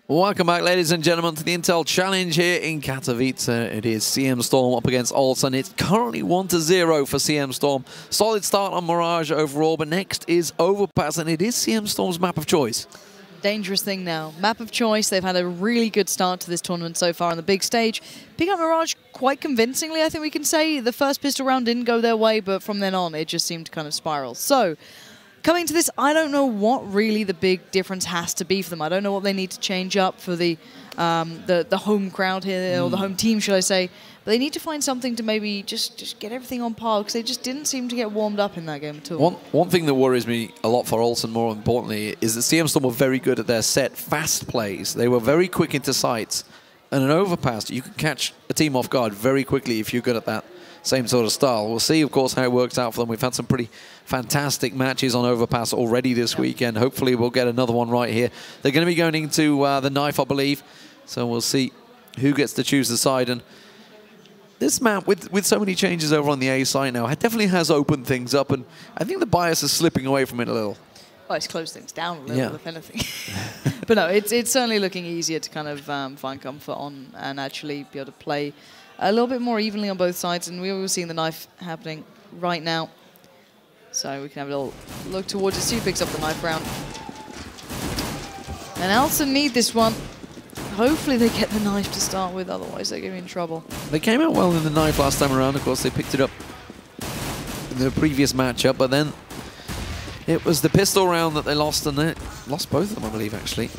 Welcome back, ladies and gentlemen, to the Intel Challenge here in Katowice. It is CM Storm up against Alsen. It's currently 1-0 for CM Storm. Solid start on Mirage overall, but next is Overpass, and it is CM Storm's map of choice. Dangerous thing now. Map of choice. They've had a really good start to this tournament so far on the big stage. Pick up Mirage quite convincingly, I think we can say. The first pistol round didn't go their way, but from then on, it just seemed to kind of spiral. So, coming to this, I don't know what really the big difference has to be for them. I don't know what they need to change up for the home crowd here, or the home team, should I say. But they need to find something to maybe just get everything on par, because they just didn't seem to get warmed up in that game at all. One thing that worries me a lot for Alsen, more importantly, is that CM Storm were very good at their set fast plays. They were very quick into sights. And an Overpass, you can catch a team off guard very quickly if you're good at that same sort of style. We'll see, of course, how it works out for them. We've had some pretty fantastic matches on Overpass already this weekend. Hopefully we'll get another one right here. They're going to be going into the knife, I believe. So we'll see who gets to choose the side. And this map, with so many changes over on the A side now, it definitely has opened things up. And I think the bias is slipping away from it a little. Well, it's closed things down a little, if anything. But no, it's certainly looking easier to kind of find comfort on and actually be able to play a little bit more evenly on both sides. And we're seeing the knife happening right now. So we can have a little look towards it. See who picks up the knife round. And Alsen need this one. Hopefully they get the knife to start with, otherwise they're going to be in trouble. They came out well in the knife last time around. Of course, they picked it up in the previous matchup, but then it was the pistol round that they lost, and they lost both of them, I believe, actually.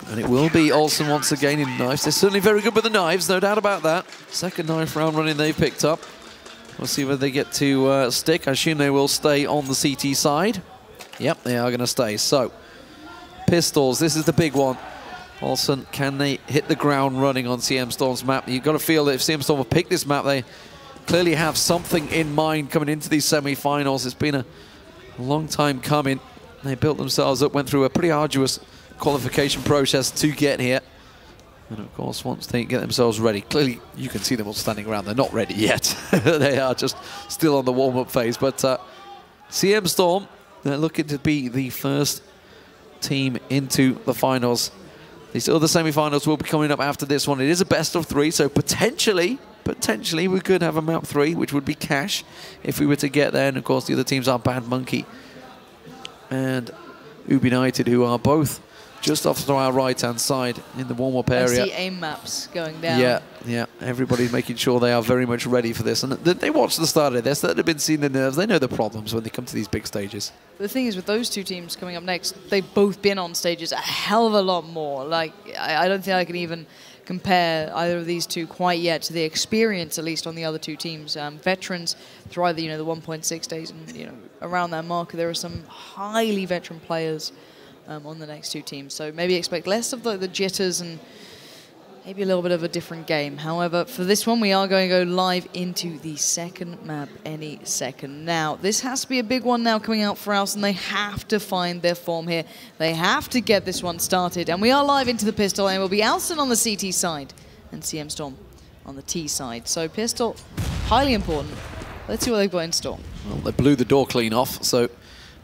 And it will be Alsen once again in knives. They're certainly very good with the knives, no doubt about that. Second knife round running they've picked up. We'll see whether they get to stick. I assume they will stay on the CT side. Yep, they are going to stay. So, pistols, this is the big one. Alsen, can they hit the ground running on CM Storm's map? You've got to feel that if CM Storm have picked this map, they clearly have something in mind coming into these semi-finals. It's been a long time coming. They built themselves up, went through a pretty arduous qualification process to get here. And of course, once they get themselves ready, clearly you can see them all standing around. They're not ready yet. They are just still on the warm-up phase. But CM Storm, they're looking to be the first team into the finals. These other semi-finals will be coming up after this one. It is a best of 3, so potentially we could have a map 3, which would be cash if we were to get there. And of course, the other teams are Bad Monkey and United, who are both just off to our right-hand side in the warm-up area. I see aim maps going down. Yeah. Everybody's making sure they are very much ready for this. And they watch the start of this. They've been seeing the nerves. They know the problems when they come to these big stages. The thing is, with those two teams coming up next, they've both been on stages a hell of a lot more. Like, I don't think I can even compare either of these two quite yet to the experience, at least on the other two teams. Veterans through either, the 1.6 days and around that marker, there are some highly veteran players on the next two teams. So maybe expect less of the jitters and maybe a little bit of a different game. However, for this one, we are going to go live into the second map any second. Now, this has to be a big one now coming out for Alsen. They have to find their form here. They have to get this one started. And we are live into the pistol, and it will be Alsen on the CT side and CM Storm on the T side. So pistol, highly important. Let's see what they've got in store. Well, they blew the door clean off, so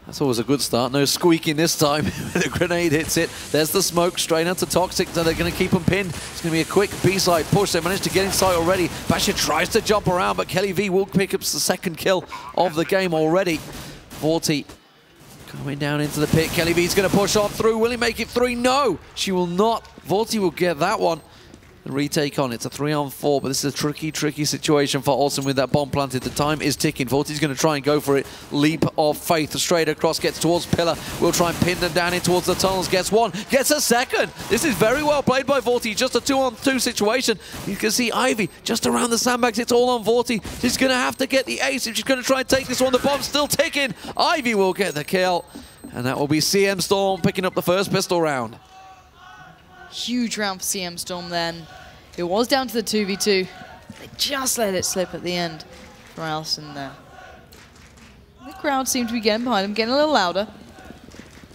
that's always a good start. No squeaking this time. The grenade hits it. There's the smoke straight out to Toxic. So they're going to keep them pinned. It's going to be a quick B-side push. They managed to get inside already. Basher tries to jump around, but Kelly V will pick up the second kill of the game already. 40 going down into the pit. Kelly V's going to push on through. Will he make it 3? No, she will not. Vorti will get that one. The retake on. It's a 3-on-4, but this is a tricky situation for Alsen with that bomb planted. The time is ticking. Vorti's going to try and go for it. Leap of faith straight across, gets towards Pillar. We'll try and pin them down in towards the tunnels. Gets one, gets a second. This is very well played by Vorti. Just a 2-on-2 situation. You can see Ivy just around the sandbags. It's all on Vorti. She's going to have to get the ace if she's going to try and take this one. The bomb's still ticking. Ivy will get the kill. And that will be CM Storm picking up the first pistol round. Huge round for CM Storm then. It was down to the 2v2. They just let it slip at the end for Alsen there. The crowd seemed to be getting behind him, getting a little louder.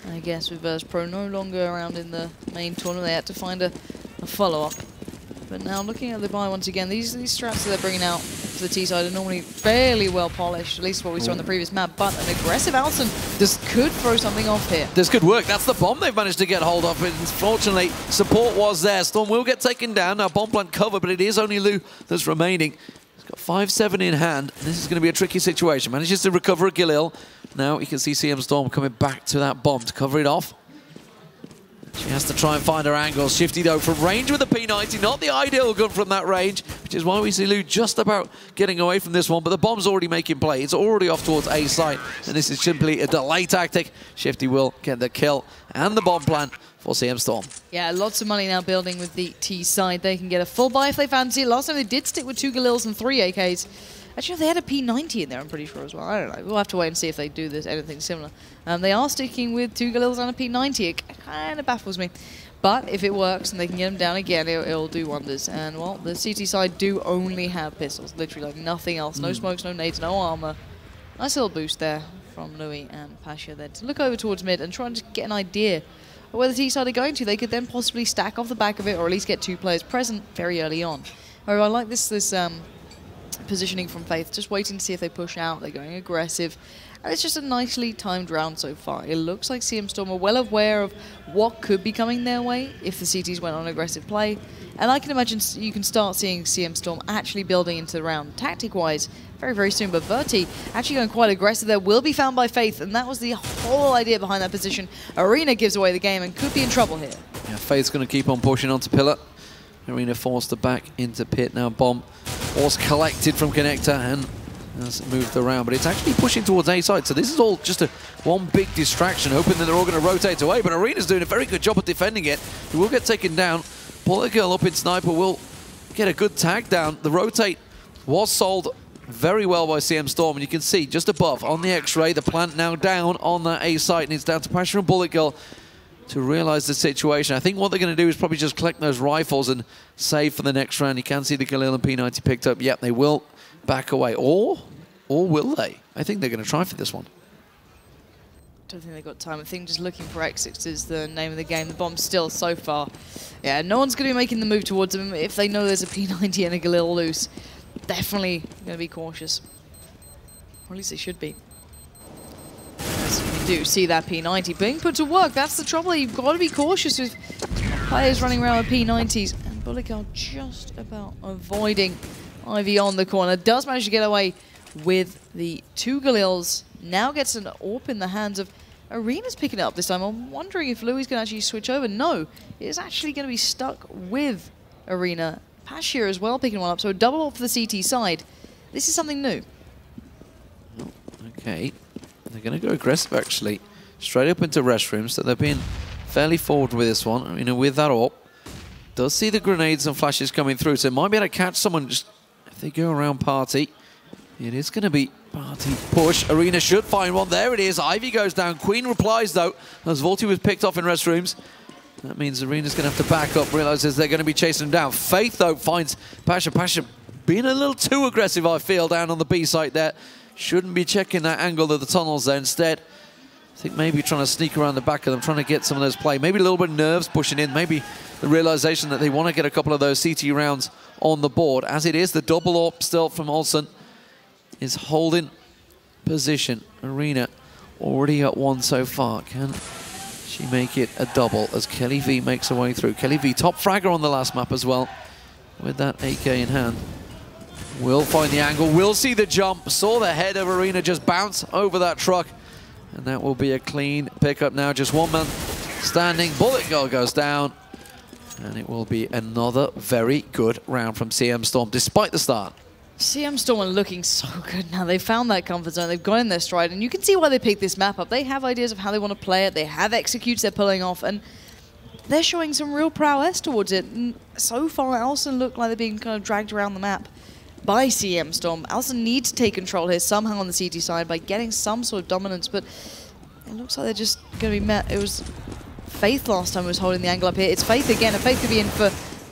I guess with Verse Pro no longer around in the main tournament, they had to find a follow-up. But now looking at the buy once again, these strats that they're bringing out for the T side are normally fairly well polished, at least what we saw in the previous map, but an aggressive Alsen just could throw something off here. There's good work. That's the bomb they've managed to get hold of. And fortunately, support was there. Storm will get taken down. Now, bomb plant covered, but it is only Lou that's remaining. He's got 5-7 in hand. This is going to be a tricky situation. Manages to recover a Galil. Now you can see CM Storm coming back to that bomb to cover it off. She has to try and find her angles. Shifty, though, from range with the P90. Not the ideal gun from that range, which is why we see Lou just about getting away from this one. But the bomb's already making play. It's already off towards A site. And this is simply a delay tactic. Shifty will get the kill and the bomb plant for CM Storm. Yeah, lots of money now building with the T side. They can get a full buy if they fancy it. Last time they did stick with 2 Galils and 3 AKs. Actually, they had a P90 in there, I'm pretty sure, as well. I don't know. We'll have to wait and see if they do this anything similar. They are sticking with 2 Galils and a P90. It kind of baffles me. But if it works and they can get them down again, it'll do wonders. And, well, the CT side do only have pistols. Literally, like, nothing else. No smokes, no nades, no armor. Nice little boost there from Louis and Pasha there to look over towards mid and try and just get an idea of where the T side are going to. They could then possibly stack off the back of it or at least get 2 players present very early on. However, I like this positioning from Faith, just waiting to see if they push out. They're going aggressive, and it's just a nicely timed round so far. It looks like CM Storm are well aware of what could be coming their way if the CTs went on aggressive play, and I can imagine you can start seeing CM Storm actually building into the round tactic-wise very, very soon. But Verti actually going quite aggressive there, will be found by Faith, and that was the whole idea behind that position. Arena gives away the game and could be in trouble here. Yeah, Faith's going to keep on pushing onto Pillar. Arena forced to back into pit. Now bomb was collected from Connector and has moved around, but it's actually pushing towards A side. So this is all just one big distraction, hoping that they're all going to rotate away. But Arena's doing a very good job of defending it. He will get taken down. Bullet Girl up in Sniper will get a good tag down. The rotate was sold very well by CM Storm, and you can see just above on the X-ray, the plant now down on that A site, and it's down to Pasha and Bullet Girl to realize the situation. I think what they're going to do is probably just collect those rifles and save for the next round. You can see the Galil and P90 picked up. Yep, they will back away. Or will they? I think they're going to try for this one. Don't think they've got time. I think just looking for exits is the name of the game. The bomb's still so far. Yeah, no one's going to be making the move towards them. If they know there's a P90 and a Galil loose, definitely going to be cautious. Or at least they should be. You do see that P90 being put to work. That's the trouble. You've got to be cautious with players running around with P90s. And Bullet Girl just about avoiding Ivy on the corner. Does manage to get away with the 2 Galils. Now gets an AWP in the hands of Arena's picking it up this time. I'm wondering if Louis can actually switch over. No, it is actually going to be stuck with Arena. Pasha as well picking one up. So a double AWP for the CT side. This is something new. Okay. They're going to go aggressive, actually. Straight up into restrooms. So they're being fairly forward with this one. You know, with that AWP. Does see the grenades and flashes coming through. So it might be able to catch someone just if they go around Party. It is going to be Party push. Arena should find one. There it is. Ivy goes down. Queen replies, though, as Volti was picked off in restrooms. That means Arena's going to have to back up. Realizes they're going to be chasing him down. Faith, though, finds Pasha. Pasha being a little too aggressive, I feel, down on the B site there. Shouldn't be checking that angle of the tunnels there. Instead, I think maybe trying to sneak around the back of them, trying to get some of those play. Maybe a little bit of nerves pushing in. Maybe the realization that they want to get a couple of those CT rounds on the board. As it is, the double AWP still from Alsen is holding position. Arena already at 1 so far. Can she make it a double as Kelly V makes her way through? Kelly V, top fragger on the last map as well, with that AK in hand. Will find the angle, will see the jump, saw the head of Arena just bounce over that truck, and that will be a clean pickup now. Just one man standing. Bullet Girl goes down, and it will be another very good round from CM Storm, despite the start. CM Storm are looking so good now. They've found that comfort zone. They've got in their stride, and you can see why they picked this map up. They have ideas of how they want to play it. They have executes they're pulling off, and they're showing some real prowess towards it. And so far, Alsen look like they're being kind of dragged around the map by CM Storm. Alsen needs to take control here somehow on the CT side by getting some sort of dominance, but it looks like they're just going to be met. It was Faith last time who was holding the angle up here. It's Faith again, and Faith could be in for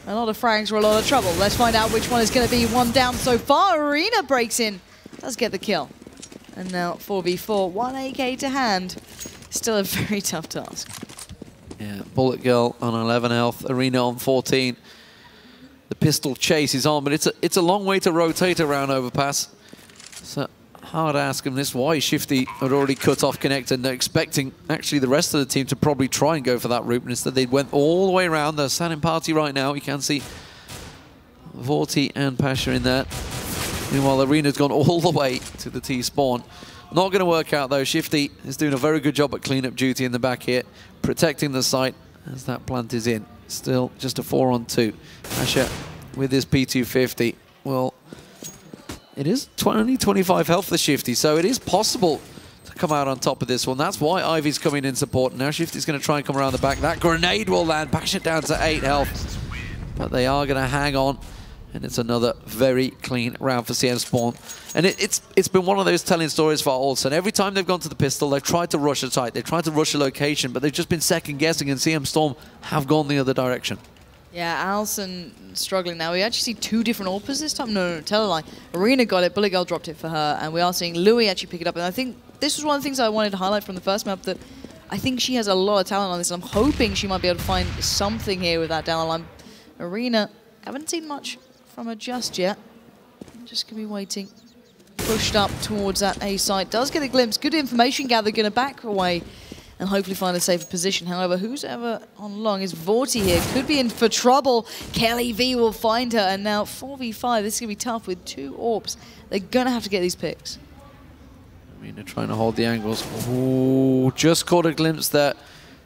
a lot of frags or a lot of trouble. Let's find out which one is going to be. One down so far. Arena breaks in, does get the kill. And now 4v4, 1 AK to hand. Still a very tough task. Yeah, Bullet Girl on 11 health, Arena on 14. The pistol chase is on, but it's a long way to rotate around Overpass. So hard to ask him this why Shifty had already cut off connector, and expecting actually the rest of the team to probably try and go for that route, but instead they went all the way around. They're standing party right now. You can see Vorti and Pasha in there. Meanwhile, Arena's gone all the way to the T-spawn. Not going to work out though. Shifty is doing a very good job at cleanup duty in the back here, protecting the site as that plant is in. Still just a 4-on-2. Pasha with his P250. Well, it is only 25 health for Shifty, so it is possible to come out on top of this one. That's why Ivy's coming in support. Now Shifty's going to try and come around the back. That grenade will land. Pasha down to 8 health. But they are going to hang on. And it's another very clean round for CM Spawn. And it's been one of those telling stories for Alsen. Every time they've gone to the pistol, they've tried to rush a site, they've tried to rush a location, but they've just been second guessing, and CM Storm have gone the other direction. Yeah, Alsen struggling now. We actually see 2 different AWPers this time. No, tell a lie. Arena got it, Bullet Girl dropped it for her, and we are seeing Louis actually pick it up. And I think this was one of the things I wanted to highlight from the first map, that I think she has a lot of talent on this, and I'm hoping she might be able to find something here with that down the line. Arena, haven't seen much from her just yet. Just gonna be waiting. Pushed up towards that A site. Does get a glimpse. Good information gathered. Gonna back away and hopefully find a safer position. However, who's ever on long is Vorti here. Could be in for trouble. Kelly V will find her. And now 4v5. This is gonna be tough with 2 AWPs. They're gonna have to get these picks. Arena trying to hold the angles. Ooh, just caught a glimpse there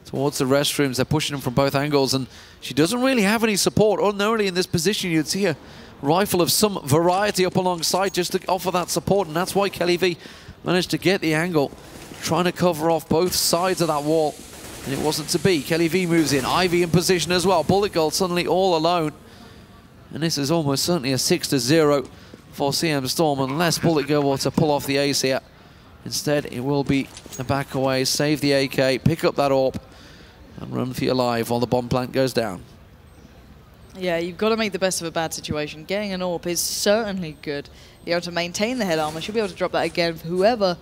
towards the restrooms. They're pushing them from both angles, and she doesn't really have any support. Ordinarily in this position, you'd see a rifle of some variety up alongside just to offer that support, and that's why Kelly V managed to get the angle, trying to cover off both sides of that wall, and it wasn't to be. Kelly V moves in, Ivy in position as well. Bullet Girl suddenly all alone, and this is almost certainly a 6-0 for CM Storm, unless Bullet Girl were to pull off the ace here. Instead, it will be a back away, save the AK, pick up that AWP, and run for your life while the bomb plant goes down. Yeah, you've got to make the best of a bad situation. Getting an AWP is certainly good. You're able to maintain the head armor. She'll be able to drop that again for whoever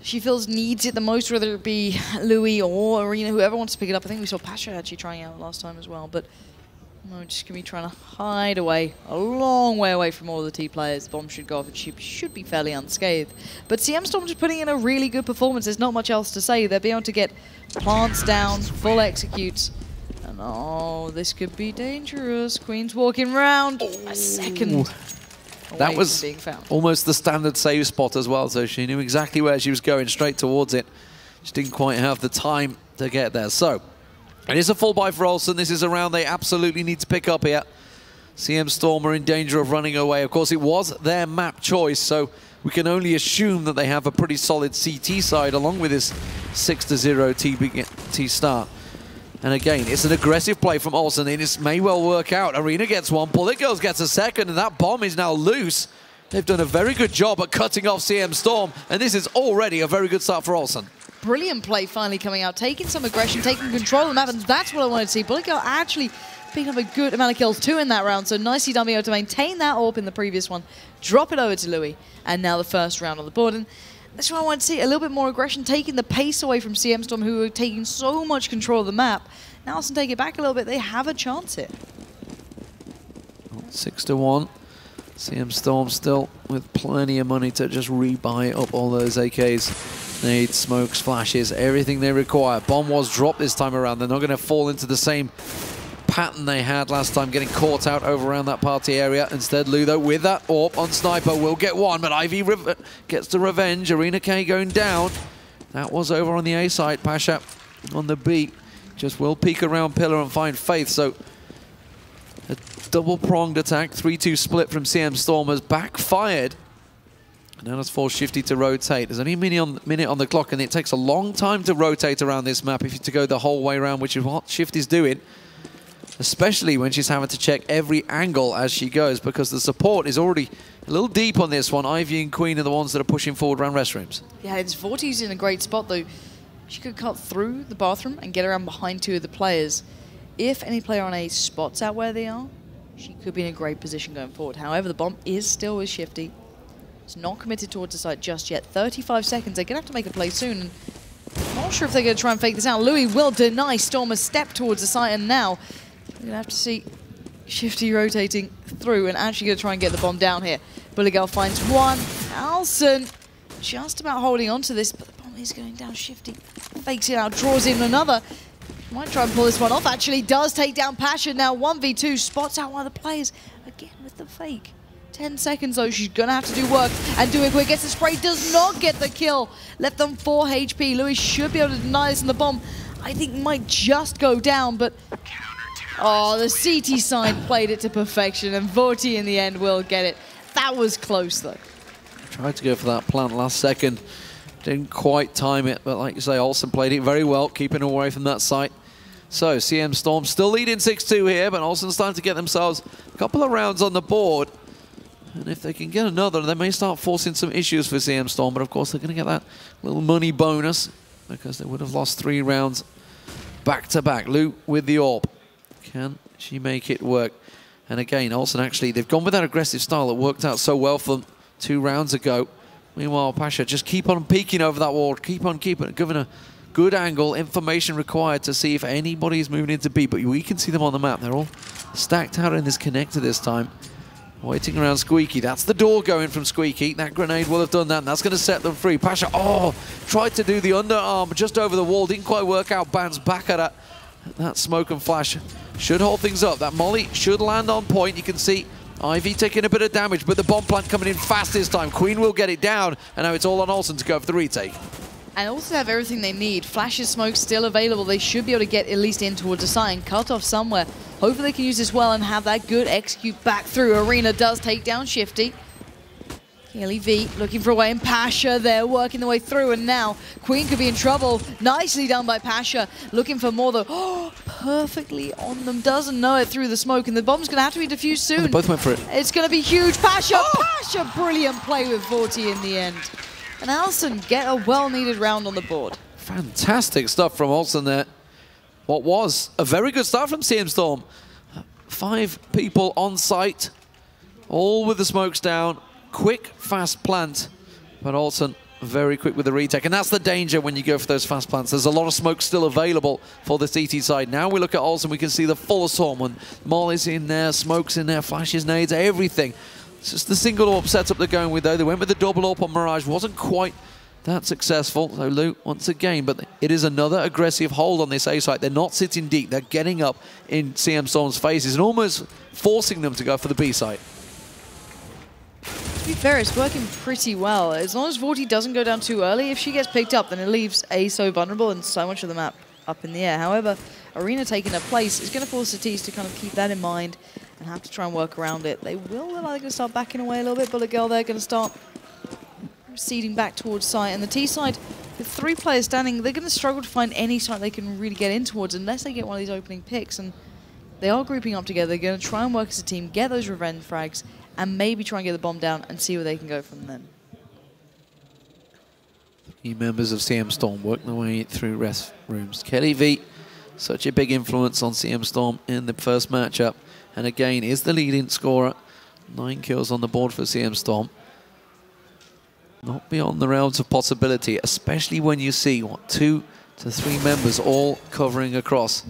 she feels needs it the most, whether it be Louis or Arena, whoever wants to pick it up. I think we saw Pasha actually trying out last time as well, but no, just going to be trying to hide away, a long way away from all the T players. The bomb should go off and she should be fairly unscathed. But CM Storm just putting in a really good performance. There's not much else to say. They'll be able to get plants down, full executes. And oh, this could be dangerous. Queen's walking round a second. That was almost the standard save spot as well, so she knew exactly where she was going, straight towards it. She didn't quite have the time to get there. So it is a full buy for Alsen. This is a round they absolutely need to pick up here. CM Storm are in danger of running away. Of course, it was their map choice, so we can only assume that they have a pretty solid CT side along with this 6-0 T start. And again, it's an aggressive play from Alsen, and it may well work out. Arena gets one, Bullet Girls gets a second, and that bomb is now loose. They've done a very good job at cutting off CM Storm, and this is already a very good start for Alsen. Brilliant play finally coming out, taking some aggression, taking control of the map, and that's what I wanted to see. Bullet Girl actually picking up a good amount of kills, 2 in that round, so nicely done being able to maintain that AWP in the previous one, drop it over to Louis, and now the first round on the board. And that's what I wanted to see, a little bit more aggression, taking the pace away from CM Storm, who are taking so much control of the map. Now Alsen take it back a little bit, they have a chance here. 6-1. CM Storm still with plenty of money to just rebuy up all those AKs. Nades, smokes, flashes, everything they require. Bomb was dropped this time around. They're not going to fall into the same pattern they had last time, getting caught out over around that party area. Instead, Ludo with that AWP on Sniper will get one, but Ivy gets the revenge. Arena K going down. That was over on the A side. Pasha on the B just will peek around Pillar and find Faith. So a double-pronged attack, 3-2 split from CM Storm has backfired. Now that's forced Shifty to rotate. There's only a minute on the clock, and it takes a long time to rotate around this map if you're to go the whole way around, which is what Shifty's doing. Especially when she's having to check every angle as she goes, because the support is already a little deep on this one. Ivy and Queen are the ones that are pushing forward around restrooms. Yeah, it's Vorti's in a great spot, though. She could cut through the bathroom and get around behind 2 of the players. If any player on A spots out where they are, she could be in a great position going forward. However, the bomb is still with Shifty. It's not committed towards the site just yet. 35 seconds. They're going to have to make a play soon. And I'm not sure if they're going to try and fake this out. Louis will deny Storm a step towards the site, and now we're going to have to see Shifty rotating through and actually going to try and get the bomb down here. Bullet Girl finds one. Alsen just about holding on to this, but the bomb is going down. Shifty fakes it out, draws in another. Might try and pull this one off. Actually does take down Pasha. Now 1v2, spots out one of the players. Again with the fake. 10 seconds though, she's gonna have to do work and do it quick. Gets the spray, does not get the kill. Left them 4 HP. Louis should be able to deny this, and the bomb, I think, might just go down, but oh, the CT side played it to perfection, and Vorti in the end will get it. That was close though. Tried to go for that plant last second. Didn't quite time it, but like you say, Alsen played it very well, keeping away from that site. So CM Storm still leading 6-2 here, but Alsen starting to get themselves a couple of rounds on the board. And if they can get another, they may start forcing some issues for CM Storm, but of course they're going to get that little money bonus because they would have lost 3 rounds back-to-back. Lou with the AWP. Can she make it work? And again, Alsen actually, they've gone with that aggressive style that worked out so well for them 2 rounds ago. Meanwhile, Pasha just keep on peeking over that wall, keep on keeping it, giving a good angle, information required to see if anybody's moving into B, but we can see them on the map. They're all stacked out in this connector this time. Waiting around Squeaky. That's the door going from Squeaky. That grenade will have done that, and that's going to set them free. Pasha, oh, tried to do the underarm just over the wall. Didn't quite work out. Bans back at that smoke and flash. Should hold things up. That molly should land on point. You can see Ivy taking a bit of damage, but the bomb plant coming in fast this time. Queen will get it down, and now it's all on Alsen to go for the retake. And also have everything they need. Flash and smoke still available. They should be able to get at least in towards a site and cut off somewhere. Hopefully they can use this well and have that good execute back through. Arena does take down Shifty. Kelly V looking for a way, and Pasha there working the way through, and now Queen could be in trouble. Nicely done by Pasha, looking for more though. Oh, perfectly on them, doesn't know it through the smoke, and the bomb's going to have to be defused soon. Oh, they both went for it. It's going to be huge. Pasha, Pasha, brilliant play with Vorti in the end. And Alsen get a well-needed round on the board. Fantastic stuff from Alsen there. What was a very good start from CM Storm. 5 people on site, all with the smokes down. Quick, fast plant, but Alsen very quick with the retake. And that's the danger when you go for those fast plants. There's a lot of smoke still available for the CT side. Now we look at Alsen, we can see the full assortment. Molly's in there, smoke's in there, flashes, nades, everything. It's just the single AWP setup they're going with though. They went with the double AWP on Mirage, wasn't quite that successful. So Luke once again, but it is another aggressive hold on this A site. They're not sitting deep, they're getting up in CM Storm's faces and almost forcing them to go for the B site. To be fair, it's working pretty well. As long as Vorti doesn't go down too early, if she gets picked up, then it leaves A so vulnerable and so much of the map up in the air. However, Arena taking her place is going to force the T's to kind of keep that in mind and have to try and work around it. They will look like they're going to start backing away a little bit. Bullet Girl, they're going to start receding back towards site. And the T side, with 3 players standing, they're going to struggle to find any site they can really get in towards unless they get one of these opening picks. And they are grouping up together. They're going to try and work as a team, get those revenge frags, and maybe try and get the bomb down and see where they can go from then. Key members of CM Storm working their way through rest rooms. Kelly V, such a big influence on CM Storm in the first matchup. And again, is the leading scorer. 9 kills on the board for CM Storm. Not beyond the realms of possibility, especially when you see, what, 2 to 3 members all covering across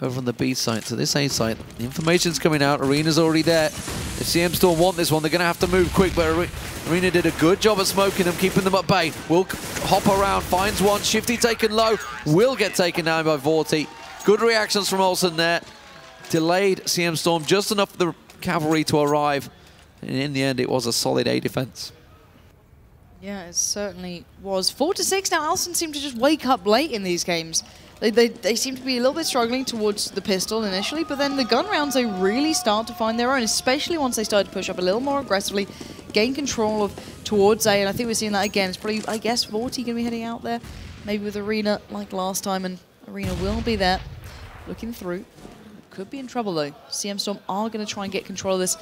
over on the B site to this A site. The information's coming out, Arena's already there. If CM Storm want this one, they're going to have to move quick, but Arena did a good job at smoking them, keeping them at bay. Will hop around, finds one, Shifty taken low, will get taken down by Vorti. Good reactions from Alsen there. Delayed CM Storm just enough for the cavalry to arrive, and in the end it was a solid A defense. Yeah, it certainly was. 4-6 now. Alsen seemed to just wake up late in these games. They seem to be a little bit struggling towards the pistol initially, but then the gun rounds, they really start to find their own, especially once they start to push up a little more aggressively, gain control of towards A, and I think we're seeing that again. It's probably, I guess, Vorti going to be heading out there, maybe with Arena like last time, and Arena will be there, looking through. Could be in trouble though. CM Storm are going to try and get control of this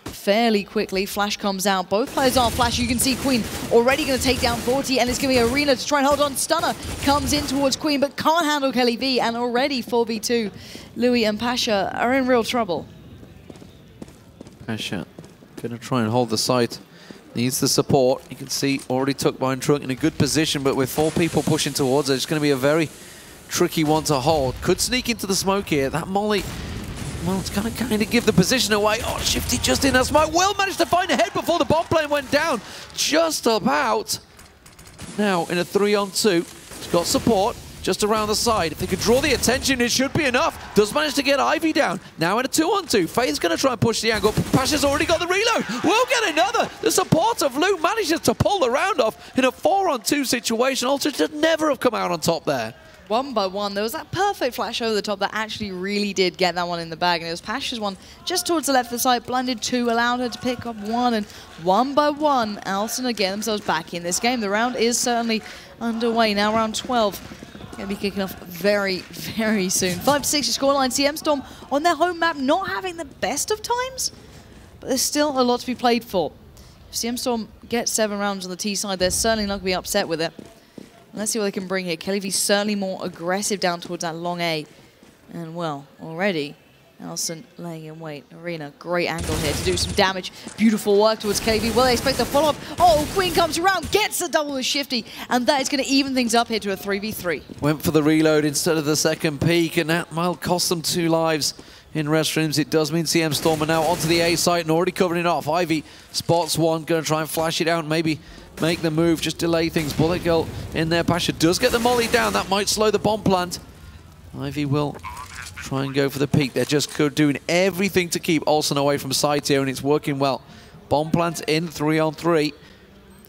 fairly quickly. Flash comes out. Both players are Flash. You can see Queen already going to take down Vorti, and it's going to be Arena to try and hold on. Stunner comes in towards Queen, but can't handle Kelly V, and already 4v2. Louis and Pasha are in real trouble. Pasha going to try and hold the site. Needs the support. You can see already took by Trunk in a good position, but with 4 people pushing towards it, it's going to be a very tricky one to hold. Could sneak into the smoke here. That molly well, it's going to kind of give the position away. Oh, Shifty just in that smoke. Will managed to find a head before the bomb plane went down. Just about. Now in a 3-on-2. He's got support just around the side. If they could draw the attention, it should be enough. Does manage to get Ivy down. Now in a 2-on-2. Faith's going to try and push the angle. Pasha's already got the reload. We'll get another. The support of Luke manages to pull the round off in a 4-on-2 situation. Ultra should never have come out on top there. 1 by 1, there was that perfect flash over the top that actually really did get that one in the bag, and it was Pasha's one just towards the left of the site, blended 2, allowed her to pick up 1, and 1 by 1, Alsen get themselves back in this game. The round is certainly underway, now round 12. Going to be kicking off very, very soon. 5-6 scoreline, CM Storm on their home map, not having the best of times, but there's still a lot to be played for. If CM Storm gets 7 rounds on the T side, they're certainly not going to be upset with it. Let's see what they can bring here. Kelly V's certainly more aggressive down towards that long A. And, well, already, Alsen laying in wait. Arena, great angle here to do some damage. Beautiful work towards Kelly V. Well, they expect the follow-up. Oh, Queen comes around, gets the double with Shifty. And that is going to even things up here to a 3v3. Went for the reload instead of the second peak, and that might cost them 2 lives in restrooms. It does mean CM Storm are now onto the A site and already covering it off. Ivy spots one, going to try and flash it out, maybe make the move, just delay things. Bullet Girl in there. Pasha does get the molly down. That might slow the bomb plant. Ivy will try and go for the peak. They're just doing everything to keep Alsen away from sight here, and it's working well. Bomb plant in 3-on-3.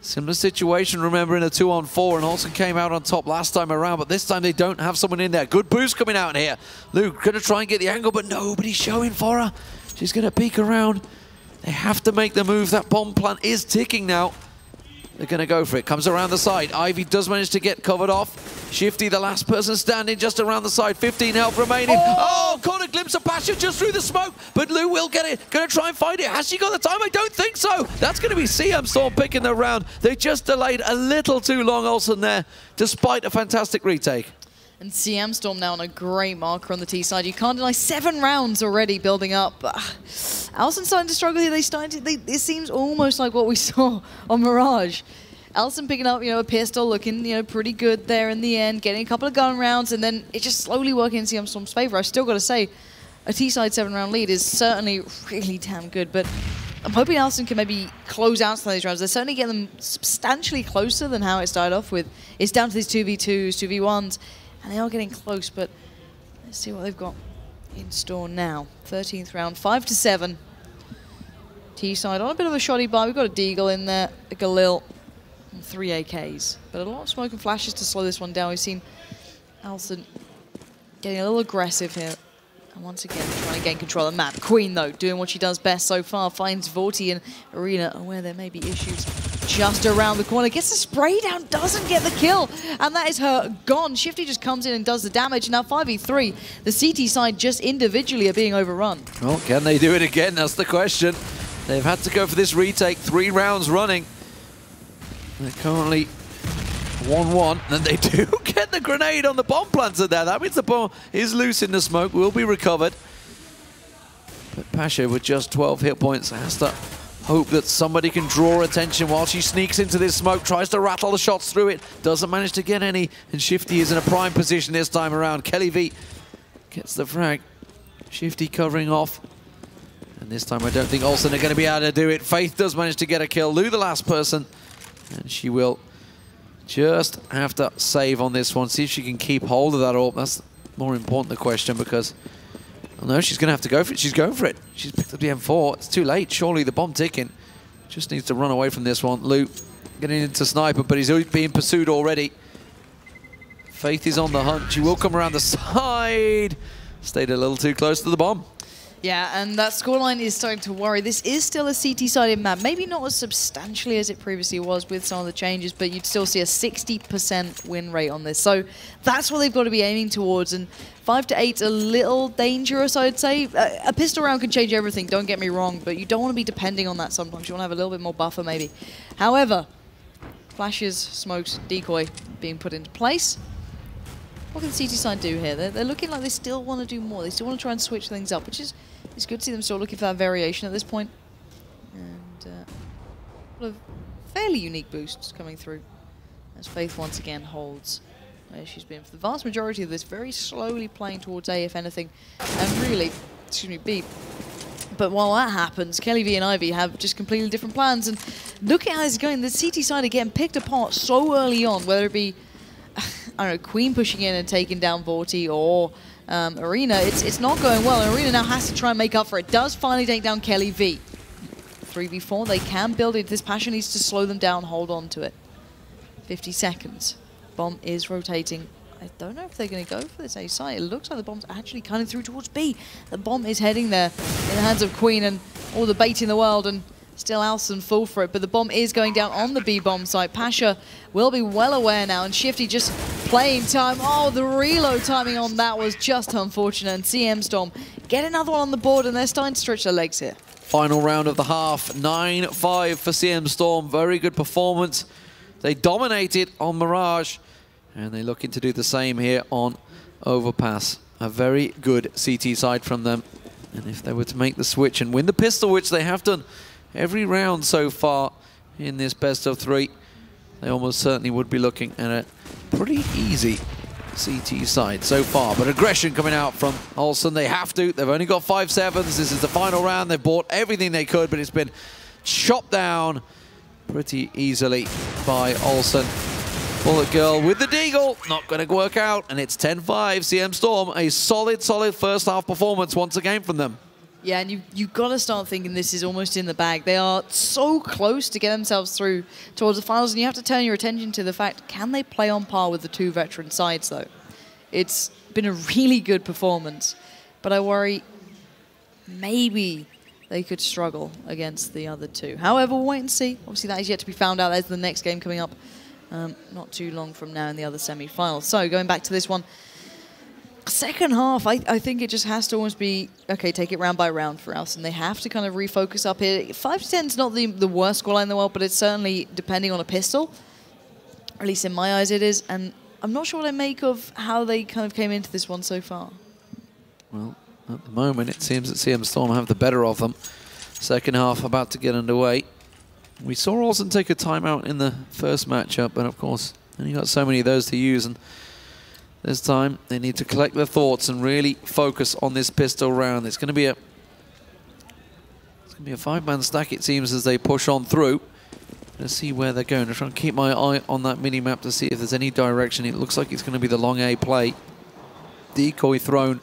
Similar situation, remember, in a 2-on-4, and Alsen came out on top last time around, but this time they don't have someone in there. Good boost coming out here. Luke going to try and get the angle, but nobody's showing for her. She's going to peek around. They have to make the move. That bomb plant is ticking now. They're going to go for it. Comes around the side. Ivy does manage to get covered off. Shifty, the last person standing just around the side. 15 health remaining. Oh, caught a glimpse of Pasha just through the smoke, but Lou will get it. Going to try and find it. Has she got the time? I don't think so. That's going to be CM Storm picking the round. They just delayed a little too long, Alsen there, despite a fantastic retake. And CM Storm now on a great marker on the T side. You can't deny 7 rounds already building up. Alsen starting to struggle here. It seems almost like what we saw on Mirage. Alsen picking up, a pistol, looking, pretty good there in the end, getting a couple of gun rounds, and then it just slowly working in CM Storm's favor. I've still got to say, a T side 7-round lead is certainly really damn good, but I'm hoping Alsen can maybe close out some of these rounds. They're certainly getting them substantially closer than how it started off with. It's down to these 2v2s, 2v1s. And they are getting close, but let's see what they've got in store now. 13th round, 5-7. T-side on a bit of a shoddy bar. We've got a Deagle in there, a Galil, and 3 AKs. But a lot of smoke and flashes to slow this one down. We've seen Alsen getting a little aggressive here. And once again, trying to gain control of the map. Queen, though, doing what she does best so far. Finds Vorti and Arena where there may be issues just around the corner. Gets the spray down, doesn't get the kill. And that is her gone. Shifty just comes in and does the damage. Now 5v3. The CT side just individually are being overrun. Well, can they do it again? That's the question. They've had to go for this retake 3 rounds running. They're currently 1-1, and they do get the grenade on the bomb planter there. That means the bomb is loose in the smoke, will be recovered. But Pasha, with just 12 hit points, has to hope that somebody can draw attention while she sneaks into this smoke, tries to rattle the shots through it, doesn't manage to get any, and Shifty is in a prime position this time around. Kelly V gets the frag. Shifty covering off. And this time I don't think Alsen are going to be able to do it. Faith does manage to get a kill. Lou, the last person, and she will just have to save on this one. See if she can keep hold of that AWP. That's more important, the question, because I know she's going to have to go for it. She's going for it. She's picked up the M4. It's too late. Surely the bomb ticking. Just needs to run away from this one. Luke getting into sniper, but he's being pursued already. Faith is on the hunt. She will come around the side. Stayed a little too close to the bomb. Yeah, and that scoreline is starting to worry. This is still a CT-sided map. Maybe not as substantially as it previously was with some of the changes, but you'd still see a 60% win rate on this. So that's what they've got to be aiming towards. And 5-8's a little dangerous, I'd say. A pistol round can change everything, don't get me wrong, but you don't want to be depending on that sometimes. You want to have a little bit more buffer, maybe. However, flashes, smokes, decoy being put into place. What can the CT side do here? They're looking like they still want to do more. They still want to try and switch things up, which is it's good to see them still looking for that variation at this point. And a lot of fairly unique boosts coming through as Faith once again holds where she's been for the vast majority of this, very slowly playing towards A, if anything. And really, excuse me, B. But while that happens, Kelly V and Ivy have just completely different plans. And look at how it's going. The CT side are getting picked apart so early on, whether it be, I don't know, Queen pushing in and taking down Vorti or Arena. It's not going well. And Arena now has to try and make up for it. Does finally take down Kelly V. 3v4, they can build it. This Passion needs to slow them down, hold on to it. 50 seconds. Bomb is rotating. I don't know if they're going to go for this A site. It looks like the bomb's actually coming through towards B. The bomb is heading there in the hands of Queen and all the bait in the world, and still Alsen full for it. But the bomb is going down on the B bomb site. Pasha will be well aware now, and Shifty just playing time. Oh, the reload timing on that was just unfortunate. And CM Storm get another one on the board, and they're starting to stretch their legs here. Final round of the half, 9-5 for CM Storm. Very good performance. They dominated on Mirage, and they're looking to do the same here on Overpass. A very good CT side from them. And if they were to make the switch and win the pistol, which they have done every round so far in this best of 3, they almost certainly would be looking at a pretty easy CT side so far. But aggression coming out from Alsen. They have to. They've only got 5-7s. This is the final round. They've bought everything they could, but it's been chopped down pretty easily by Alsen. Bullet Girl with the deagle. Not going to work out. And it's 10-5. CM Storm, a solid first half performance once again from them. Yeah, and you've got to start thinking this is almost in the bag. They are so close to get themselves through towards the finals, and you have to turn your attention to the fact, can they play on par with the 2 veteran sides, though? It's been a really good performance, but I worry maybe they could struggle against the other 2. However, we'll wait and see. Obviously, that is yet to be found out. There's the next game coming up not too long from now in the other semi-final. So, going back to this one, second half, I think it just has to almost be, okay, take it round by round for Alsen. They have to kind of refocus up here. 5-10 is not the worst scoreline in the world, but it's certainly depending on a pistol. Or at least in my eyes it is. And I'm not sure what I make of how they kind of came into this one so far. Well, at the moment it seems that CM Storm have the better of them. Second half about to get underway. We saw Alsen take a timeout in the first matchup, but of course, only got so many of those to use, and this time they need to collect their thoughts and really focus on this pistol round. It's going to be a 5-man stack, it seems, as they push on through. Let's see where they're going. I'm trying to keep my eye on that mini-map to see if there's any direction. It looks like it's going to be the long A play. Decoy thrown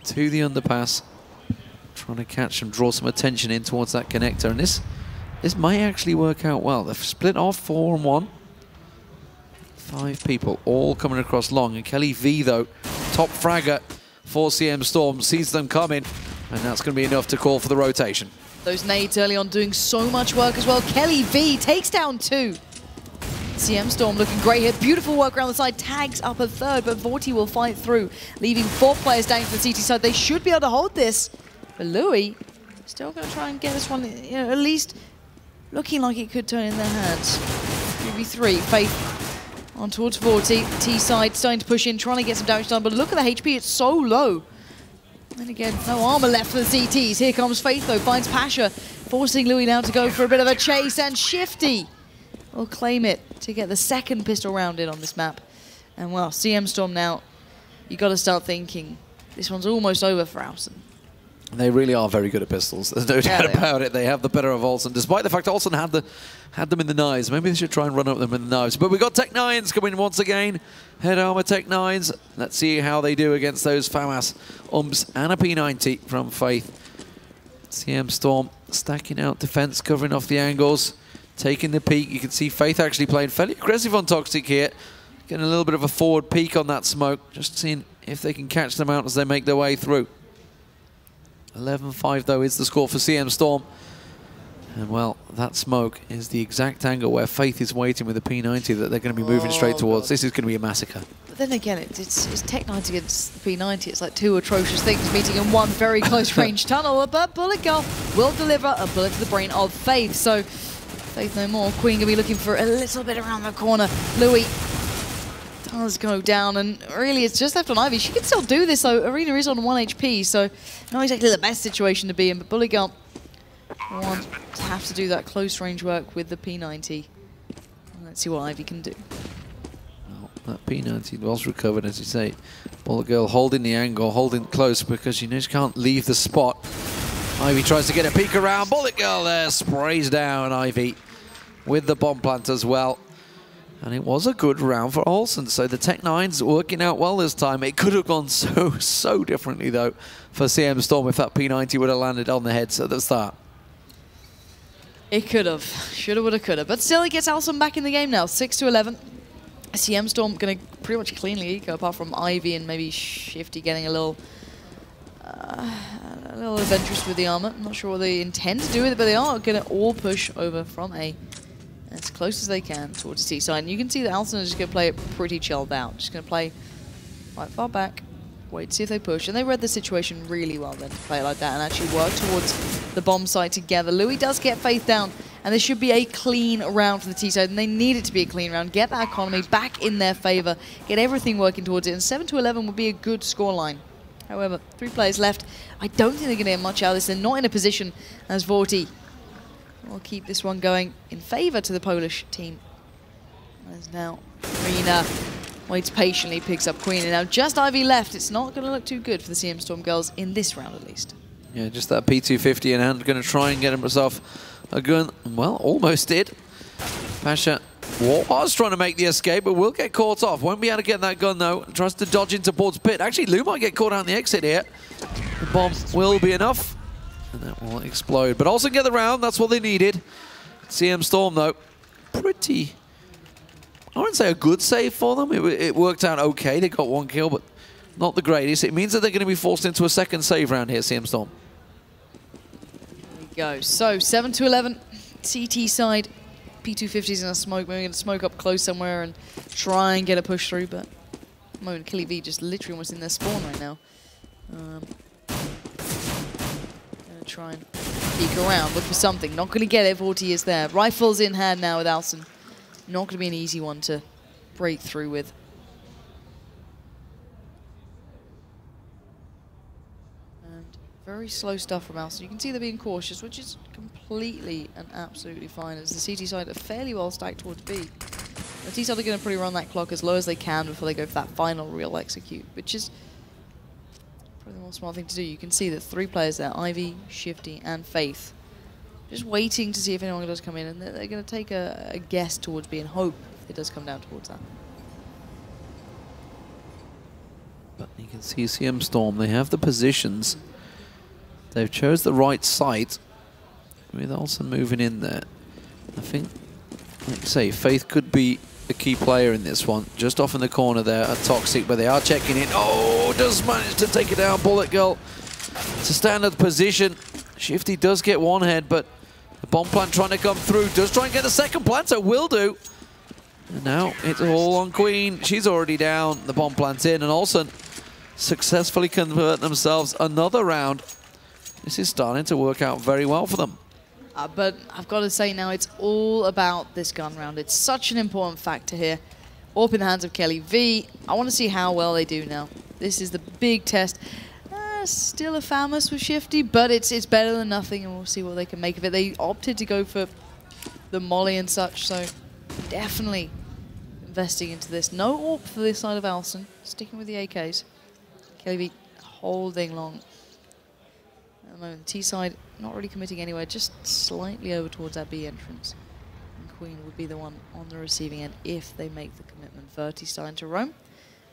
to the underpass. Trying to catch and draw some attention in towards that connector. And this may actually work out well. They've split off 4 on 1. 5 people all coming across long. And Kelly V, though, top fragger for CM Storm, sees them coming. And that's going to be enough to call for the rotation. Those nades early on doing so much work as well. Kelly V takes down 2. CM Storm looking great here. Beautiful work around the side. Tags up a 3rd, but Vorti will fight through, leaving 4 players down to the CT side. They should be able to hold this. But Louis still going to try and get this one, you know, at least looking like it could turn in their hands. 3v3. Faith on towards Vorti. T side starting to push in, trying to get some damage done. But look at the HP. It's so low. And again, no armor left for the CTs. Here comes Faith, though, finds Pasha, forcing Louis now to go for a bit of a chase, and Shifty will claim it to get the 2nd pistol round in on this map. And well, CM Storm now, you got to start thinking, this one's almost over for Alsen. They really are very good at pistols. There's no doubt about it. They have the better of Alsen, despite the fact Alsen had them in the knives. Maybe they should try and run up them in the knives. But we've got Tech 9s coming once again. Head Armor Tech 9s. Let's see how they do against those FAMAS umps and a P90 from Faith. CM Storm stacking out defense, covering off the angles, taking the peek. You can see Faith actually playing fairly aggressive on Toxic here. Getting a little bit of a forward peek on that smoke. Just seeing if they can catch them out as they make their way through. 11-5, though, is the score for CM Storm. And, well, that smoke is the exact angle where Faith is waiting with the P90 that they're going to be moving straight towards. God. This is going to be a massacre. But then again, it's Tech 9 against the P90. It's like 2 atrocious things meeting in one very close range tunnel. But Bullet Girl will deliver a bullet to the brain of Faith. So, Faith no more. Queen going to be looking for a little bit around the corner. Louis does go down, and really it's just left on Ivy. She can still do this, though. Arena is on 1 HP, so not exactly the best situation to be in, but Bullet Girl want to have to do that close range work with the P90. Let's see what Ivy can do. Well, that P90 was recovered, as you say. Bullet Girl holding the angle, holding close because you know she can't leave the spot. Ivy tries to get a peek around. Bullet Girl there sprays down Ivy with the bomb plant as well. And it was a good round for Alsen. So the Tech 9's working out well this time. It could have gone so differently though for CM Storm if that P90 would have landed on the heads at the start. It could have. Shoulda, woulda, coulda. But still, it gets Alsen back in the game now. 6-11. CM Storm going to pretty much cleanly eco, apart from Ivy and maybe Shifty getting a little adventurous with the armor. I'm not sure what they intend to do with it, but they are going to all push over from A as close as they can towards the T side. And you can see that Alsen is just going to play it pretty chilled out. Just going to play right far back, wait to see if they push. And they read the situation really well then to play it like that and actually work towards the bomb site together. Louis does get Faith down, and this should be a clean round for the T side, and they need it to be a clean round. Get that economy back in their favor, get everything working towards it, and 7-11 would be a good scoreline. However, 3 players left. I don't think they're going to get much out of this. They're not in a position as Vorti will keep this one going in favor to the Polish team. As now Rina waits patiently, picks up Queen, and now just Ivy left. It's not going to look too good for the CM Storm girls in this round at least. Yeah, just that P250 in hand, going to try and get himself a gun. Well, almost did. Pasha was trying to make the escape, but will get caught off. Won't be able to get that gun, though. Tries to dodge into towards pit. Actually, Lou might get caught out on the exit here. The bomb will be enough, and that will explode. But also get the round. That's what they needed. CM Storm, though, pretty... I wouldn't say a good save for them. It worked out okay. They got 1 kill, but not the greatest. It means that they're going to be forced into a second save round here, CM Storm. There we go. So, 7-11, CT side. P250's in a smoke. We're going to smoke up close somewhere and try and get a push through, but at the moment, Killy V just literally almost in their spawn right now. Going to try and peek around, look for something. Not going to get it. Vorti is there. Rifles in hand now with Alsen. Not going to be an easy one to break through with. And very slow stuff from Alsen. You can see they're being cautious, which is completely and absolutely fine, as the CT side are fairly well stacked towards B. The T side are going to probably run that clock as low as they can before they go for that final real execute, which is probably the more smart thing to do. You can see that 3 players there, Ivy, Shifty, and Faith, just waiting to see if anyone does come in, and they're going to take a guess towards B and hope it does come down towards that. But you can see CM Storm, they have the positions. They've chose the right site with Alsen moving in there. I think, like I say, Faith could be a key player in this one. Just off in the corner there, a Toxic, but they are checking in. Oh, does manage to take it down, Bullet Girl. It's a standard position. Shifty does get 1 head, but the bomb plant trying to come through. Does try and get the second plant, so will do. And now it's all on Queen. She's already down. The bomb plant's in, and Alsen successfully convert themselves another round. This is starting to work out very well for them. But I've got to say now, it's all about this gun round. It's such an important factor here. Up in the hands of Kelly V. I want to see how well they do now. This is the big test. Still a Famous with Shifty, but it's better than nothing, and we'll see what they can make of it. They opted to go for the molly and such, so definitely investing into this. No AWP for this side of Alsen, sticking with the AKs. Kelly V holding long. At the moment, T side not really committing anywhere, just slightly over towards that B entrance. And Queen would be the one on the receiving end if they make the commitment. 30 starting to roam.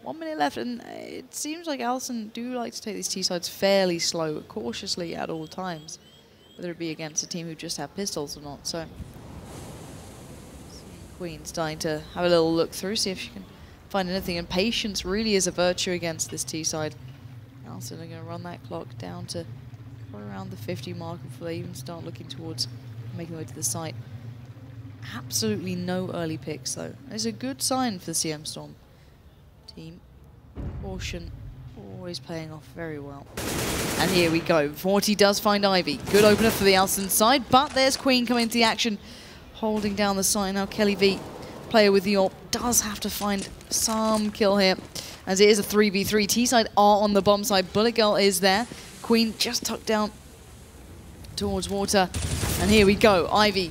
1 minute left, and it seems like Alsen do like to take these T-sides fairly slow, cautiously at all times, whether it be against a team who just have pistols or not. So Queen starting to have a little look through, see if she can find anything, and patience really is a virtue against this T-side. Alsen are going to run that clock down to probably around the 50 mark before they even start looking towards making their way to the site. Absolutely no early picks, though. It's a good sign for the CM Storm team. Caution always paying off very well. And here we go. Vorti does find Ivy. Good opener for the Alsen side, but there's Queen coming into the action, holding down the site. Now Kelly V, player with the AWP, does have to find some kill here, as it is a 3v3. T-side are on the bomb side. Bullet Girl is there. Queen just tucked down towards water. And here we go. Ivy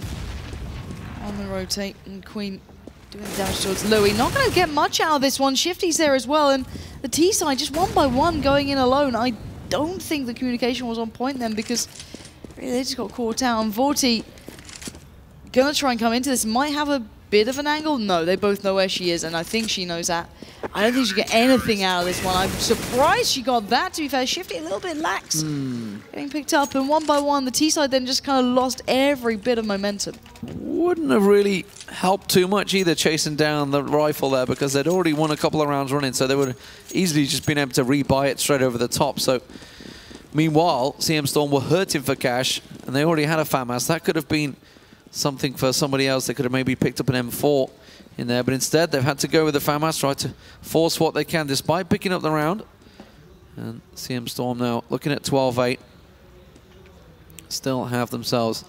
on the rotate, and Queen doing damage towards Louis. Not going to get much out of this one. Shifty's there as well, and the T side just one by one going in alone. I don't think the communication was on point then, because really they just got caught out. And Vorti going to try and come into this. Might have a bit of an angle. No, they both know where she is, and I think she knows that. I don't think she get anything out of this one. I'm surprised she got that, to be fair. Shifty a little bit lax. Getting picked up, and one by one, the T-side then just kind of lost every bit of momentum. Wouldn't have really helped too much either, chasing down the rifle there, because they'd already won a couple of rounds running, so they would have easily just been able to rebuy it straight over the top. So, meanwhile, CM Storm were hurting for cash, and they already had a FAMAS. That could have been something for somebody else. They could have maybe picked up an M4 in there, but instead they've had to go with the FAMAS, try to force what they can despite picking up the round. And CM Storm now looking at 12-8, still have themselves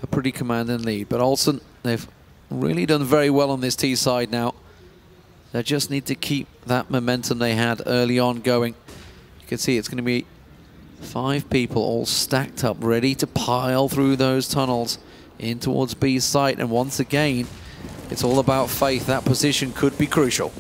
a pretty commanding lead. But Alsen, they've really done very well on this T side now. They just need to keep that momentum they had early on going. You can see it's going to be 5 people all stacked up, ready to pile through those tunnels in towards B's site. And once again, it's all about Faith. That position could be crucial.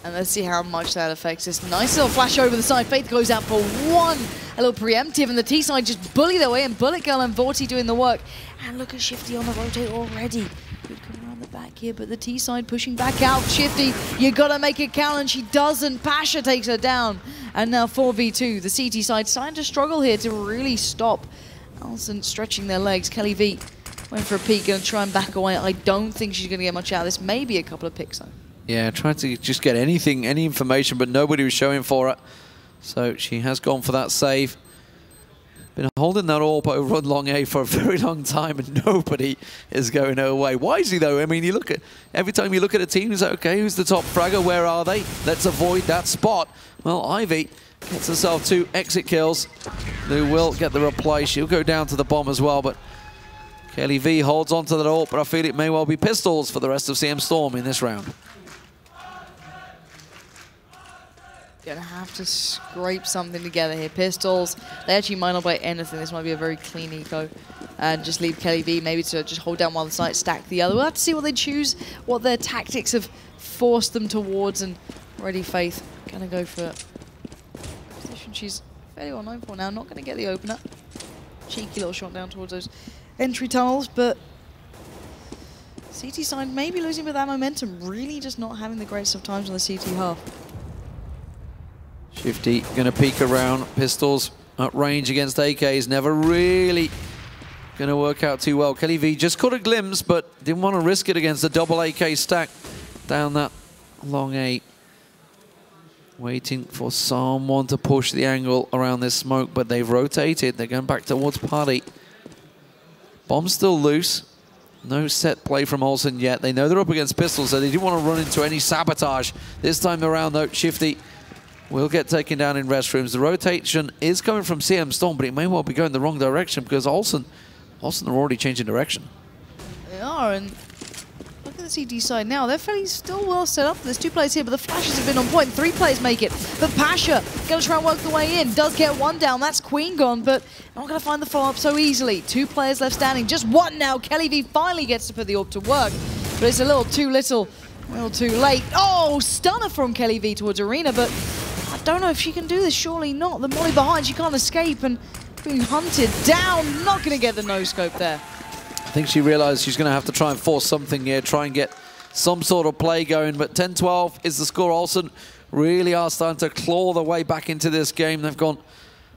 And let's see how much that affects this. Nice little flash over the side. Faith goes out for one. A little preemptive, and the T-side just bully their way in. Bullet Girl and Vorti doing the work. And look at Shifty on the rotate already. Could come around the back here, but the T-side pushing back out. Shifty, you gotta make it count, and she doesn't. Pasha takes her down. And now 4v2. The CT side starting to struggle here to really stop Alsen stretching their legs. Kelly V went for a peek, going to try and back away. I don't think she's going to get much out of this. Maybe a couple of picks, though. Yeah, trying to just get anything, any information, but nobody was showing for her. So she has gone for that save. Been holding that AWP over on long A for a very long time, and nobody is going her way. Wisely, though, I mean, you look at, every time you look at a team, it's like, okay, who's the top fragger? Where are they? Let's avoid that spot. Well, Ivy gets herself 2 exit kills. Who will get the reply. She'll go down to the bomb as well, but Kelly V holds on to that AWP, but I feel it may well be pistols for the rest of CM Storm in this round. Gonna have to scrape something together here. Pistols, they actually might not buy anything. This might be a very clean eco. And just leave Kelly V maybe to just hold down one side, stack the other. We'll have to see what they choose, what their tactics have forced them towards. And Ready Faith gonna go for a position she's fairly well known for now. Not gonna get the opener. Cheeky little shot down towards those entry tunnels, but CT side maybe losing a bit of that momentum. Really just not having the greatest of times on the CT half. Shifty going to peek around. Pistols at range against AKs. Never really going to work out too well. Kelly V just caught a glimpse, but didn't want to risk it against the double AK stack down that long A. Waiting for someone to push the angle around this smoke, but they've rotated. They're going back towards Party. Bomb's still loose. No set play from Alsen yet. They know they're up against pistols, so they didn't want to run into any sabotage. This time around, though, Shifty will get taken down in restrooms. The rotation is coming from CM Storm, but it may well be going the wrong direction because Alsen are already changing direction. They are, and look at the CD side now. They're fairly still well set up. There's 2 players here, but the flashes have been on point. 3 players make it. But Pasha going to try and work the way in. Does get 1 down. That's Queen gone, but not going to find the follow-up so easily. 2 players left standing. Just 1 now. Kelly V finally gets to put the AWP to work, but it's a little too late. Oh, stunner from Kelly V towards Arena, but I don't know if she can do this. Surely not. The molly behind, she can't escape, and being hunted down. Not going to get the no-scope there. I think she realized she's going to have to try and force something here, try and get some sort of play going. But 10-12 is the score. Alsen really are starting to claw their way back into this game. They've gone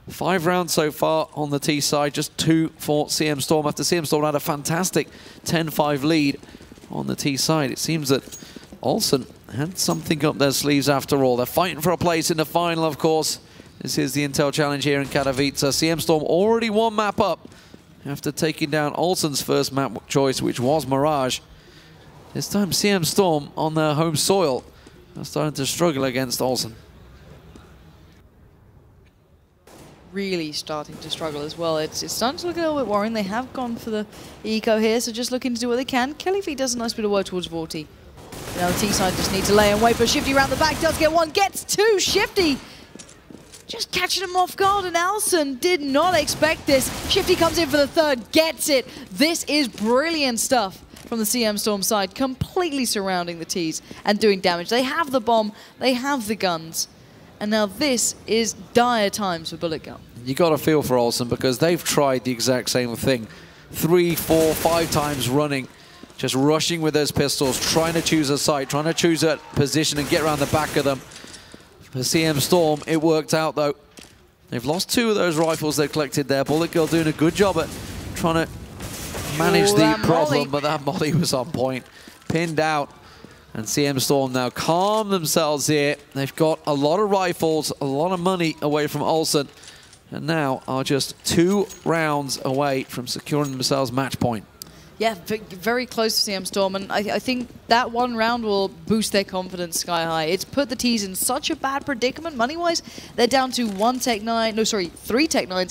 5 rounds so far on the T side, just 2 for CM Storm. After CM Storm had a fantastic 10-5 lead on the T side, it seems that Alsen had something up their sleeves after all. They're fighting for a place in the final, of course. This is the Intel Challenge here in Katowice. CM Storm already 1 map up after taking down Alsen's first map choice, which was Mirage. This time CM Storm on their home soil are starting to struggle against Alsen. Really starting to struggle as well. It's starting to look a little bit worrying. They have gone for the eco here, so just looking to do what they can. Kelly V does a nice bit of work towards Vorti. Now the T side just need to lay and wait, but Shifty around the back does get 1, gets 2. Shifty just catching him off guard, and Alsen did not expect this. Shifty comes in for the 3rd, gets it. This is brilliant stuff from the CM Storm side, completely surrounding the T's and doing damage. They have the bomb, they have the guns, and now this is dire times for Bullet Girl. You got to feel for Alsen because they've tried the exact same thing 3, 4, 5 times running, just rushing with those pistols, trying to choose a site, trying to choose a position and get around the back of them. For CM Storm, it worked out though. They've lost 2 of those rifles they collected there. Bullet Girl doing a good job at trying to manage the problem, but that molly was on point. Pinned out. And CM Storm now calm themselves here. They've got a lot of rifles, a lot of money away from Alsen, and now are just 2 rounds away from securing themselves match point. Yeah, very close to CM Storm, and I think that 1 round will boost their confidence sky high. It's put the T's in such a bad predicament money-wise. They're down to 3 Tech 9s,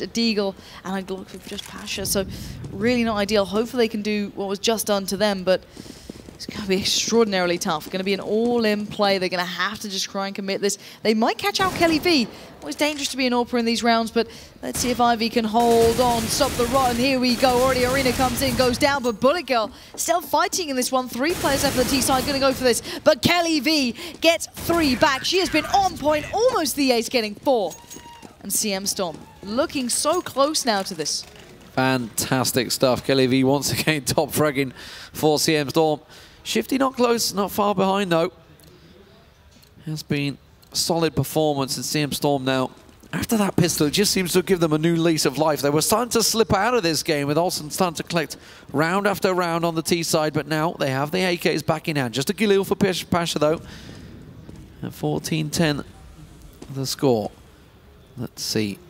a Deagle, and a Glock with just Pasha, so really not ideal. Hopefully they can do what was just done to them, but it's going to be extraordinarily tough. Going to be an all-in play. They're going to have to just try and commit this. They might catch out Kelly V. Always dangerous to be an AWPer in these rounds, but let's see if Ivy can hold on, stop the run. Here we go. Already Arena comes in, goes down, but Bullet Girl still fighting in this one. 3 players left for the T side, going to go for this. But Kelly V gets 3 back. She has been on point, almost the ace, getting 4. And CM Storm looking so close now to this. Fantastic stuff. Kelly V once again top fragging for CM Storm. Shifty not close, not far behind though. Has been a solid performance in CM Storm now. After that pistol, it just seems to give them a new lease of life. They were starting to slip out of this game with Alsen starting to collect round after round on the T side, but now they have the AKs back in hand. Just a Galil for Pasha though. And 14-10 the score. Let's see.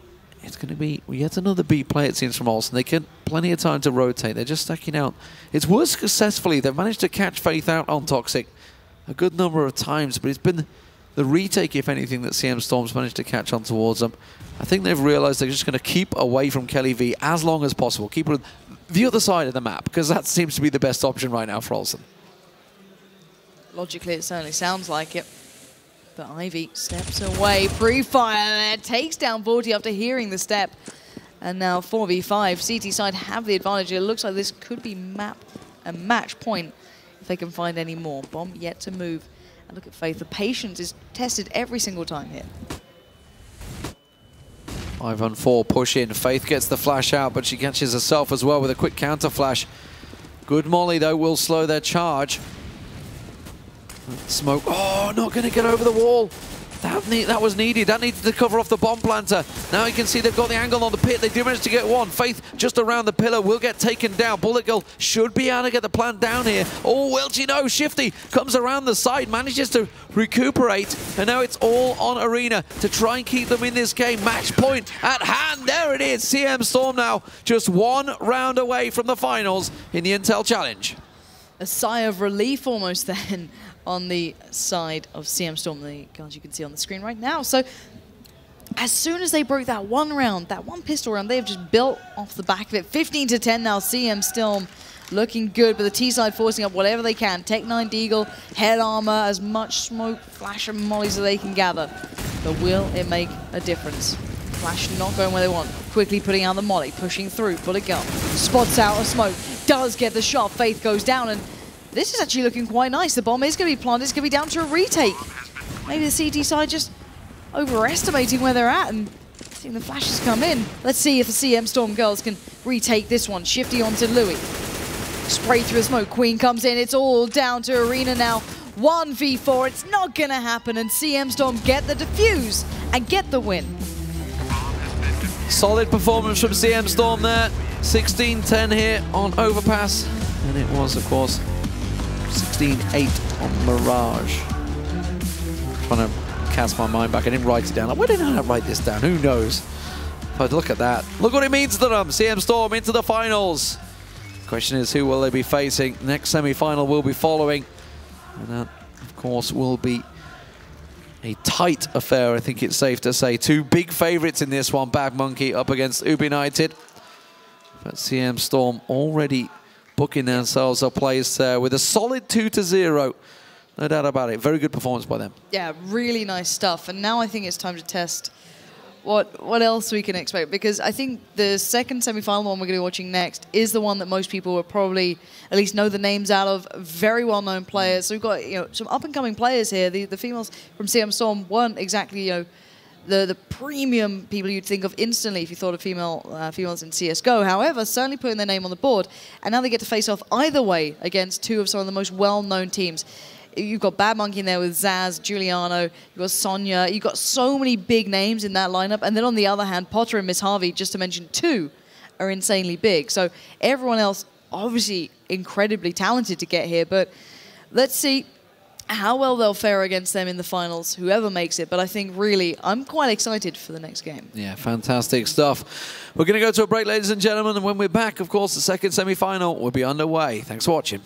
It's going to be yet another B play, it seems, from Alsen. They get plenty of time to rotate. They're just stacking out. It's worked successfully. They've managed to catch Faith out on Toxic a good number of times, but it's been the retake, if anything, that CM Storm's managed to catch on towards them. I think they've realized they're just going to keep away from Kelly V as long as possible. Keep her the other side of the map, because that seems to be the best option right now for Alsen. Logically, it certainly sounds like it. But Ivy steps away, pre-fire there, takes down 40 after hearing the step. And now 4v5, CT side have the advantage. It looks like this could be a match point if they can find any more. Bomb yet to move. And look at Faith, the patience is tested every single time here. 5-on-4 push in. Faith gets the flash out, but she catches herself as well with a quick counter flash. Good molly though will slow their charge. Smoke. Oh, not going to get over the wall. That was needed. That needed to cover off the bomb planter. Now you can see they've got the angle on the pit. They do manage to get 1. Faith just around the pillar will get taken down. Bullet Girl should be able to get the plant down here. Oh, well, you know, Shifty comes around the side, manages to recuperate, and now it's all on Arena to try and keep them in this game. Match point at hand. There it is. CM Storm now just 1 round away from the finals in the Intel Challenge. A sigh of relief almost then on the side of CM Storm, the guns you can see on the screen right now. So as soon as they broke that 1 round, that 1 pistol round, they have just built off the back of it. 15-10 now, CM Storm looking good, but the T side forcing up whatever they can. Tech 9 Deagle, head armor, as much smoke, flash and mollies as they can gather. But will it make a difference? Flash not going where they want. Quickly putting out the molly, pushing through. Bullet Girl spots out a smoke, does get the shot. Faith goes down, and this is actually looking quite nice. The bomb is going to be planted. It's going to be down to a retake. Maybe the CT side just overestimating where they're at and seeing the flashes come in. Let's see if the CM Storm girls can retake this one. Shifty onto Louis. Spray through the smoke. Queen comes in. It's all down to Arena now. 1v4. It's not going to happen. And CM Storm get the defuse and get the win. Solid performance from CM Storm there. 16-10 here on Overpass. And it was, of course, 16-8 on Mirage. Trying to cast my mind back. I didn't write it down. Why didn't I write this down? Who knows? But look at that. Look what it means to them. CM Storm into the finals. Question is, who will they be facing? Next semi-final will be following. And that, of course, will be a tight affair, I think it's safe to say. 2 big favorites in this one. Bad Monkey up against UB United. But CM Storm already booking themselves a place there with a solid 2-0. No doubt about it. Very good performance by them. Yeah, really nice stuff. And now I think it's time to test what else we can expect, because I think the second semi-final one we're going to be watching next is the one that most people will probably at least know the names out of. Very well-known players. So we've got some up-and-coming players here. The females from CM Storm weren't exactly the premium people you'd think of instantly if you thought of females in CSGO. However, certainly putting their name on the board, and now they get to face off either way against two of some of the most well-known teams. You've got Bad Monkey in there with Zaz, Giuliano, you've got Sonya, you've got so many big names in that lineup. And then on the other hand, Potter and Miss Harvey, just to mention two, are insanely big. So everyone else, obviously incredibly talented to get here. But let's see how well they'll fare against them in the finals, whoever makes it. But I think really, I'm quite excited for the next game. Yeah, fantastic stuff. We're going to go to a break, ladies and gentlemen. And when we're back, of course, the second semi-final will be underway. Thanks for watching.